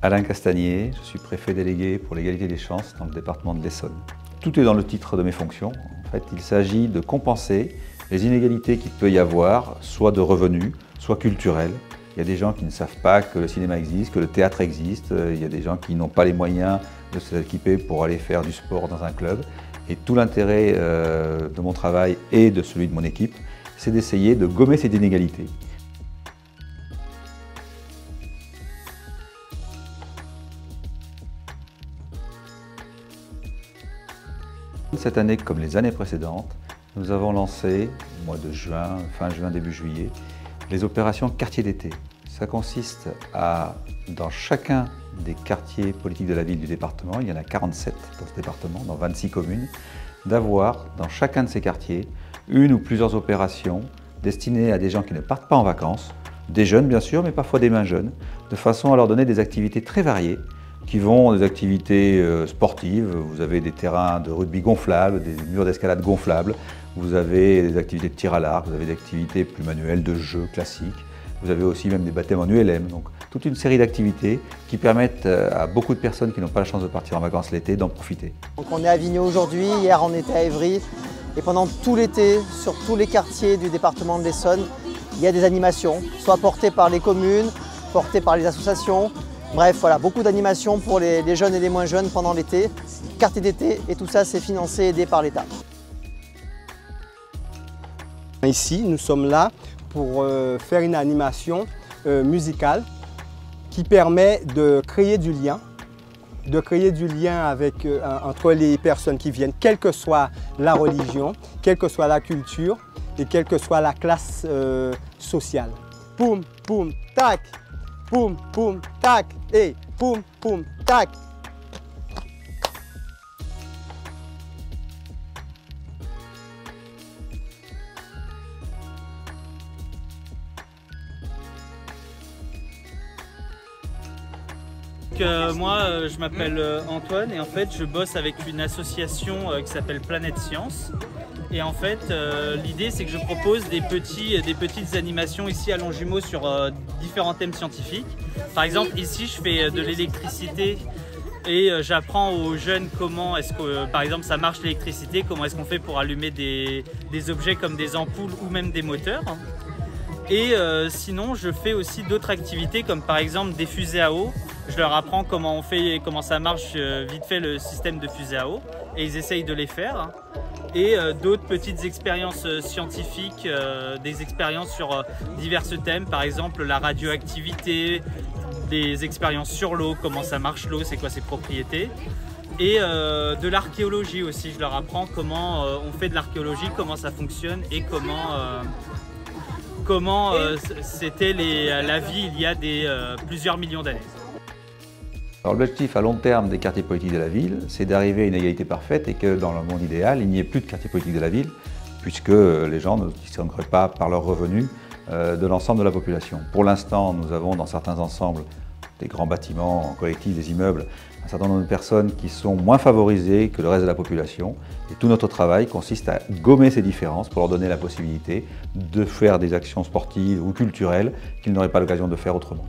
Alain Castagnier, je suis préfet délégué pour l'égalité des chances dans le département de l'Essonne. Tout est dans le titre de mes fonctions. En fait, il s'agit de compenser les inégalités qu'il peut y avoir, soit de revenus, soit culturels. Il y a des gens qui ne savent pas que le cinéma existe, que le théâtre existe. Il y a des gens qui n'ont pas les moyens de s'équiper pour aller faire du sport dans un club. Et tout l'intérêt de mon travail et de celui de mon équipe, c'est d'essayer de gommer ces inégalités. Cette année, comme les années précédentes, nous avons lancé, au mois de juin, fin juin, début juillet, les opérations quartier d'été. Ça consiste à, dans chacun des quartiers politiques de la ville du département, il y en a 47 dans ce département, dans 26 communes, d'avoir dans chacun de ces quartiers une ou plusieurs opérations destinées à des gens qui ne partent pas en vacances, des jeunes bien sûr, mais parfois des moins jeunes, de façon à leur donner des activités très variées, qui vont des activités sportives. Vous avez des terrains de rugby gonflables, des murs d'escalade gonflables, vous avez des activités de tir à l'arc, vous avez des activités plus manuelles de jeux classiques, vous avez aussi même des baptêmes en ULM, donc toute une série d'activités qui permettent à beaucoup de personnes qui n'ont pas la chance de partir en vacances l'été d'en profiter. Donc on est à Avignon aujourd'hui, hier on était à Évry, et pendant tout l'été, sur tous les quartiers du département de l'Essonne, il y a des animations, soit portées par les communes, portées par les associations. Bref, voilà, beaucoup d'animations pour les jeunes et les moins jeunes pendant l'été, quartier d'été, et tout ça c'est financé et aidé par l'État. Ici, nous sommes là pour faire une animation musicale qui permet de créer du lien avec, entre les personnes qui viennent, quelle que soit la religion, quelle que soit la culture et quelle que soit la classe sociale. Poum, poum, tac! Poum, poum, tac, et poum, poum, tac. Moi, je m'appelle Antoine et en fait, je bosse avec une association qui s'appelle Planète Science. Et en fait, l'idée, c'est que je propose des petites animations ici à Longjumeau sur différents thèmes scientifiques. Par exemple, ici, je fais de l'électricité et j'apprends aux jeunes comment est-ce que, par exemple, ça marche l'électricité, comment est-ce qu'on fait pour allumer des objets comme des ampoules ou même des moteurs. Et sinon, je fais aussi d'autres activités comme par exemple des fusées à eau. Je leur apprends comment ça marche vite fait le système de fusée à eau et ils essayent de les faire. Et d'autres petites expériences scientifiques, des expériences sur divers thèmes, par exemple la radioactivité, des expériences sur l'eau, comment ça marche l'eau, c'est quoi ses propriétés. Et de l'archéologie aussi, je leur apprends comment on fait de l'archéologie, comment ça fonctionne et comment c'était la vie il y a plusieurs millions d'années. L'objectif à long terme des quartiers politiques de la ville, c'est d'arriver à une égalité parfaite et que dans le monde idéal, il n'y ait plus de quartiers politiques de la ville, puisque les gens ne distingueraient pas par leurs revenus de l'ensemble de la population. Pour l'instant, nous avons dans certains ensembles des grands bâtiments collectifs, des immeubles, un certain nombre de personnes qui sont moins favorisées que le reste de la population. Et tout notre travail consiste à gommer ces différences pour leur donner la possibilité de faire des actions sportives ou culturelles qu'ils n'auraient pas l'occasion de faire autrement.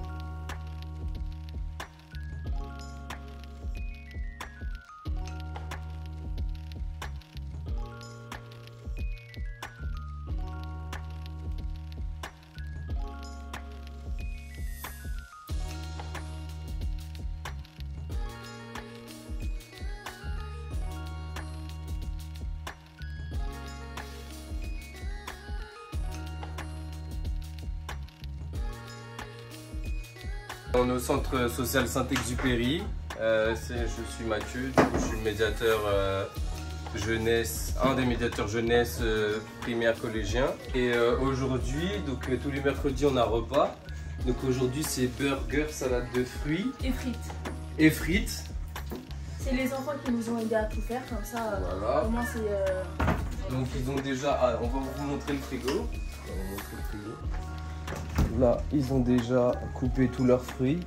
On est au centre social Saint-Exupéry, je suis Mathieu, du coup, je suis le médiateur jeunesse, un des médiateurs jeunesse primaire collégien. Et aujourd'hui, donc tous les mercredis on a repas. Donc aujourd'hui c'est burger, salade de fruits. Et frites. Et frites. C'est les enfants qui nous ont aidés à tout faire, comme ça voilà. Au moins c'est... Donc ils ont déjà, on va vous montrer le frigo. Là, ils ont déjà coupé tous leurs fruits.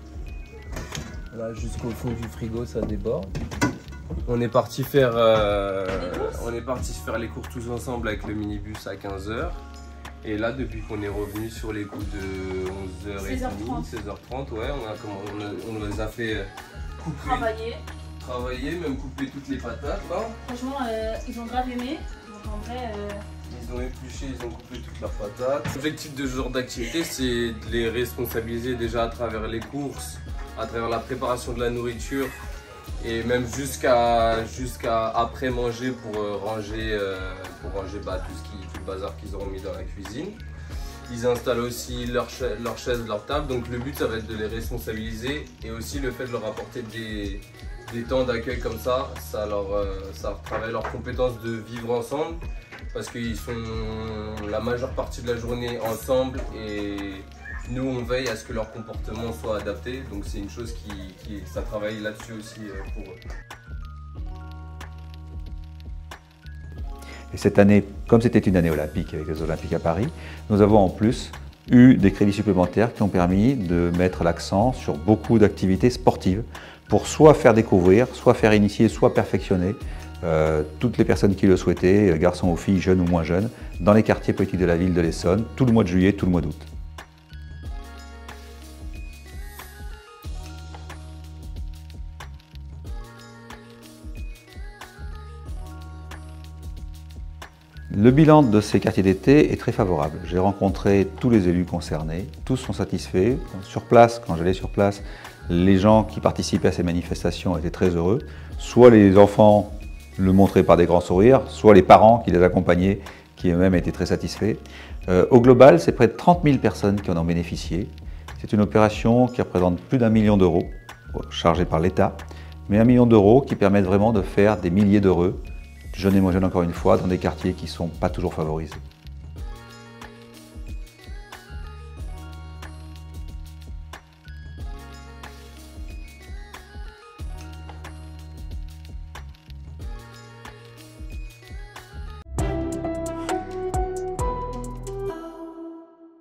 Là, jusqu'au fond du frigo, ça déborde. On est parti faire les cours tous ensemble avec le minibus à 15 h. Et là, depuis qu'on est revenu sur les coups de 11h30, 16h30, ouais, on les a fait couper. Travailler, même couper toutes les patates. Hein. Franchement, ils ont grave aimé. Donc en vrai, ils ont épluché, ils ont coupé toutes leurs patates. L'objectif de ce genre d'activité, c'est de les responsabiliser déjà à travers les courses, à travers la préparation de la nourriture et même jusqu'à après manger pour ranger tout le bazar qu'ils auront mis dans la cuisine. Ils installent aussi leurs chaises, leur table, donc le but ça va être de les responsabiliser et aussi le fait de leur apporter des temps d'accueil comme ça travaille leur compétence de vivre ensemble parce qu'ils sont la majeure partie de la journée ensemble et nous on veille à ce que leur comportement soit adapté, donc c'est une chose ça travaille là-dessus aussi pour eux. Et cette année, comme c'était une année olympique avec les Olympiques à Paris, nous avons en plus eu des crédits supplémentaires qui ont permis de mettre l'accent sur beaucoup d'activités sportives pour soit faire découvrir, soit faire initier, soit perfectionner toutes les personnes qui le souhaitaient, garçons ou filles, jeunes ou moins jeunes, dans les quartiers politiques de la ville de l'Essonne, tout le mois de juillet, tout le mois d'août. Le bilan de ces quartiers d'été est très favorable. J'ai rencontré tous les élus concernés, tous sont satisfaits. Sur place, quand j'allais sur place, les gens qui participaient à ces manifestations étaient très heureux. Soit les enfants le montraient par des grands sourires, soit les parents qui les accompagnaient, qui eux-mêmes étaient très satisfaits. Au global, c'est près de 30 000 personnes qui en ont bénéficié. C'est une opération qui représente plus d'1 million d'euros, chargée par l'État, mais 1 million d'euros qui permettent vraiment de faire des milliers d'heureux, jeunes et moins jeunes encore une fois, dans des quartiers qui ne sont pas toujours favorisés.